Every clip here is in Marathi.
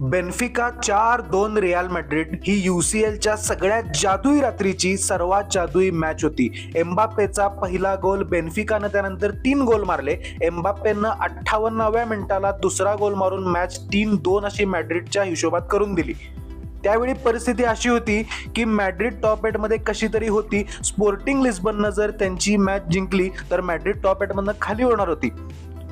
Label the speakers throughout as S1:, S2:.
S1: बेन्फिका 4-2 रियाल मॅड्रिड ही UCLच्या सगळ्यात जादुई रात्रीची सर्वात जादुई मॅच होती. एम्बाप्पेचा पहिला गोल, बेन्फिकानं त्यानंतर 3 गोल मारले. एम्बाप्पेनं 58व्या मिनिटाला दुसरा गोल मारून मॅच 3-2 अशी मॅड्रिडच्या हिशोबात करून दिली. त्यावेळी परिस्थिती अशी होती की मॅड्रिड टॉप 8 मध्ये कशी तरी होती. स्पोर्टिंग लिस्बननं जर त्यांची मॅच जिंकली तर मॅड्रिड टॉप 8 मधनं खाली होणार होती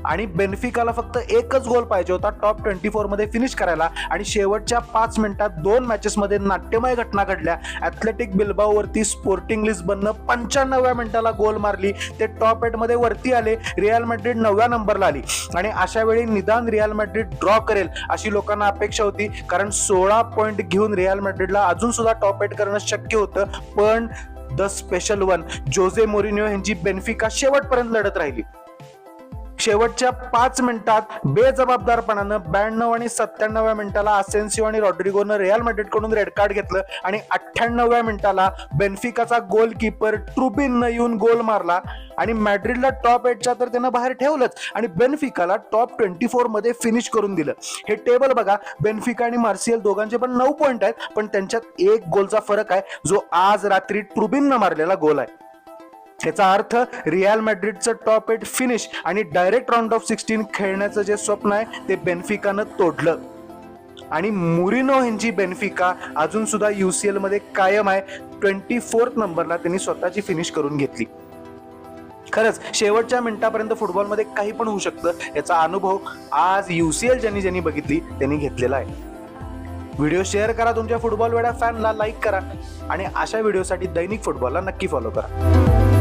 S1: आणि बेन्फिकाला फक्त एकच गोल पाहिजे होता टॉप 24 मध्ये फिनिश करायला. आणि शेवटच्या 5 मिनिटात 2 मॅचेसमध्ये नाट्यमय घटना घडल्या. ॲथलेटिक बिल्बाओवरती स्पोर्टिंग लिस्बननं 95व्या मिनिटाला गोल मारली. ते टॉप 8 मध्ये वरती आले. रियाल मॅड्रिड 9व्या नंबरला आली आणि अशा वेळी निदान रियाल मॅड्रिड ड्रॉ करेल अशी लोकांना अपेक्षा होती, कारण 16 पॉईंट घेऊन रियाल मॅड्रिडला अजून सुद्धा टॉप 8 करणं शक्य होतं. पण द स्पेशल वन जोझे मोरिन्यो यांची बेन्फिका शेवटपर्यंत लढत राहिली. शेवटच्या 5 मिनिटात बेजबाबदारपणानं 92 आणि 97व्या मिनिटाला असेन्सिओ आणि रॉड्रिगोनं रियाल मॅड्रिडकडून रेड कार्ड घेतलं आणि 98व्या मिनिटाला बेन्फिकाचा गोलकीपर ट्रुबिननं येऊन गोल मारला आणि मॅड्रिडला टॉप 8च्या तर त्यानं बाहेर ठेवलंच आणि बेन्फिकाला टॉप 24 मध्ये फिनिश करून दिलं. हे टेबल बघा, बेन्फिका आणि मार्सियल दोघांचे पण 9 पॉईंट आहेत, पण त्यांच्यात 1 गोलचा फरक आहे, जो आज रात्री ट्रुबिननं मारलेला गोल आहे. याचा अर्थ रियाल मॅड्रिडचं टॉप 8 फिनिश आणि डायरेक्ट राऊंड ऑफ 16 खेळण्याचं जे स्वप्न आहे ते बेन्फिकानं तोडलं आणि मोरिनो यांची बेन्फिका अजून सुद्धा UCL मध्ये कायम आहे. 24 नंबरला त्यांनी स्वतःची फिनिश करून घेतली. खरंच शेवटच्या मिनिटापर्यंत फुटबॉलमध्ये काही पण होऊ शकतं, याचा अनुभव आज UCL ज्यांनी बघितली त्यांनी घेतलेला आहे. व्हिडिओ शेअर करा, तुमच्या फुटबॉल वेडा फॅनला लाईक करा आणि अशा व्हिडिओसाठी दैनिक फुटबॉलला नक्की फॉलो करा.